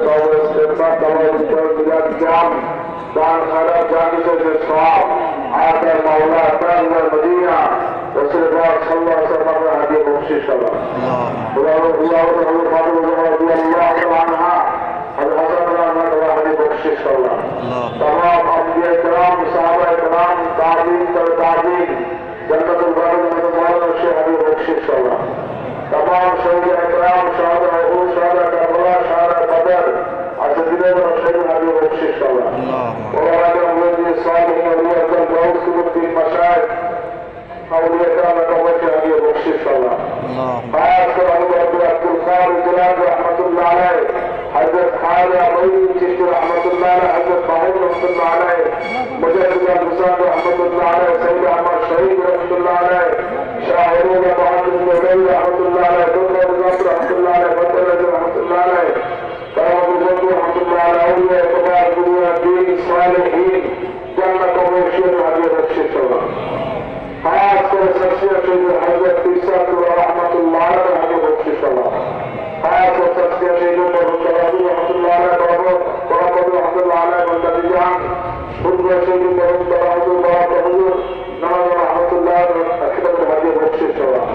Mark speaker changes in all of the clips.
Speaker 1: তওবা ইস্তেগফার তওবা জিকির বিলাদ কিয়াম দান খায়রাত যা কিছু যে সওয়াব আয়াতের মাওলা তাআলা মদিনা রাসূল পাক সাল্লাল্লাহু আলাইহি ওয়াসাল্লামের হাদিয়া বখশিশ আল্লাহ আল্লাহু ফাদলু রাদিয়াল্লাহু আনহা হযরত আল্লাহ হাদিয়া বখশিশ আল্লাহ तमाम अंबिया किराम सहाबा किराम ताबीन ताबीन जन्नतुल बाक़ी में मौला शेख अली बख्शिश अल्लाह तमाम शहीद किराम शहादा उहद शहादा करबला शहादा बदर असदीन और शेख अली बख्शिश अल्लाह और आगे मुझे सालिहीन अली अब्दुल गौस कुतुब मशाइख अलिया किराम कबर के अली बख्शिश अल्लाह खास कर अब्दुल खालिक जिलानी रहमतुल्लाह अलैह हजरत खाजा मईन चिश्ती रहमतुल्लाह अलैह हजरत बाहिर रहमतुल्लाह अलैह मुजद्दिद हुसैन रहमतुल्लाह अलैह सैयद अहमद शहीद रहमतुल्लाह अलैह शाह उरूज बहादुर नूरी रहमतुल्लाह अलैह दुर्गा निजाम रहमतुल्लाह अलैह बदर रहमतुल्लाह अलैह तमाम बुजुर्ग रहमतुल्लाह अलैह औलिया इकबाल दुनिया दीन सालिहीन जन्नत और शेर हदीय बख्शिश अल्लाह खास कर शख्सियत हजरत तीसरा रहमतुल्लाह अलैह हदीय बख्शिश अल्लाह खास और शख्सियत रहमतुल्लाह अलैह बरकत रहमतुल्लाह अलैह बंदगियान खुद शहीद रहमतुल्लाह अलैह नवाज रहमतुल्लाह अखिलत हदीय बख्शिश अल्लाह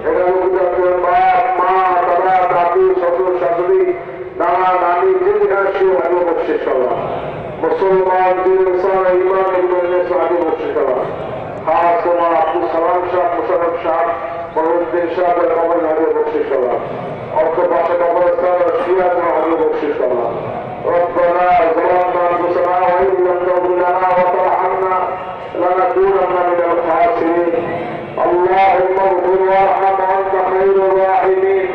Speaker 1: এটা লোকদের বাপ মা দাদা দাদি শ্বশুর শাশুড়ি নানা নানি যেখানে সে হদীয় বখশিশ আল্লাহ মুসলমান দিন ইনসান ঈমান ইবনে সাহাবী বখশিশ আল্লাহ खास कुमार अब्दुल सलाम शाह मुशर्रफ शाह बहुद्दीन शाह के कबर हदीय बख्शिश अल्लाह और के पास कब्रिस्तान और शिया के हदीय बख्शिश अल्लाह रब्बना ज़लमना अनफुसना व इन लम तग़फिर लना व तरहमना लनकूनन्ना मिनल खासिरीन अल्लाहुम्मा इग़फिर वरहम व अंत खैरुर राहिमीन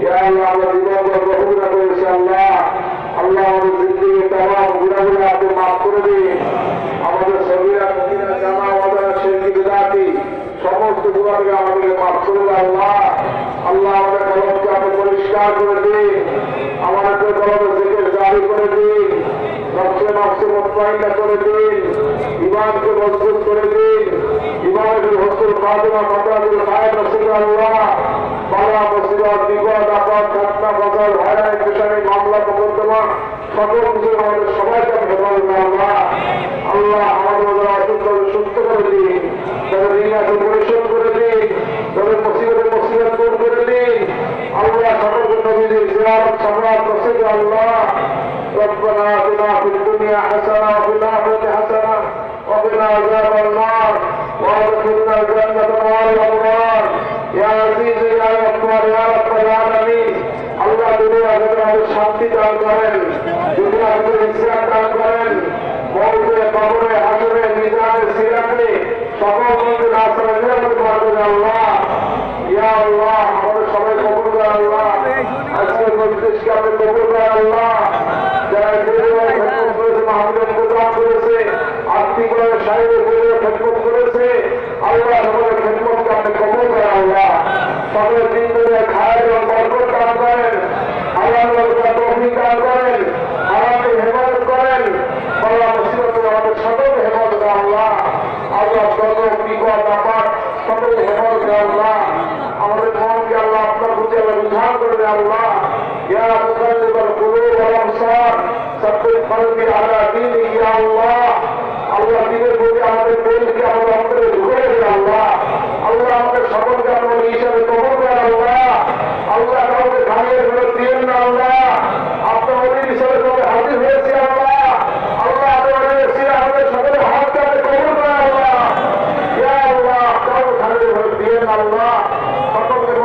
Speaker 1: या अल्लाह वज़ीद व रहूना इंशाअल्लाह अल्लाह हमारी जिंदगी तमाम गुनाह को माफ कर दे আমাদের সগীরা কবিরা জামা ওয়াদা শিরকি বিদাতি সমস্ত গুনাহকে আমাদেরকে মাফ করে দাও আল্লাহ আল্লাহ আমাদের কলমকে আপনি পরিষ্কার করে দিন আমাদের কলমে জিকির জারি করে দিন নফসে নফসে মুতমাইন্না করে দিন ঈমানকে মজবুত করে দিন ঈমানের হুসনুল খাতিমা মাতাবুল খায়র নসিব আল্লাহ বালা মুসিবত বিপদ আপদ ঘটনা বদল হয়রানি পেশানি মামলা মোকদ্দমা সকল কিছু আমাদের সবাইকে হেফাজত আল্লাহ আল্লাহ আমাদের অসুস্থ সুস্থ করে দিন তাদের ঋণাকে পরিশোধ করে দিন তাদের মুসিবত দূর করে দিন আল্লাহ সকলকে নবীদের জিয়ারত সম্রাট নসিব আল্লাহ ربنا آتنا في الدنيا حسنة وفي الآخرة حسنة وقنا عذاب النار وادخلنا الجنة مع الأبرار يا عزيز يا غفار يا رب العالمين আল্লাহ দুনিয়া থেকে আমাদের শান্তি দান করেন দুনিয়া থেকে ইসলাম দান করেন মৌতে কবরে হাসরে মিজানে সিরাতে সকল মন্দির আশ্রয় নিরাপদ করবেন আল্লাহ ইয়া আল্লাহ আমাদের সবাই কবুল করে আল্লাহ আজকের মজলিসকে আপনি কবুল করে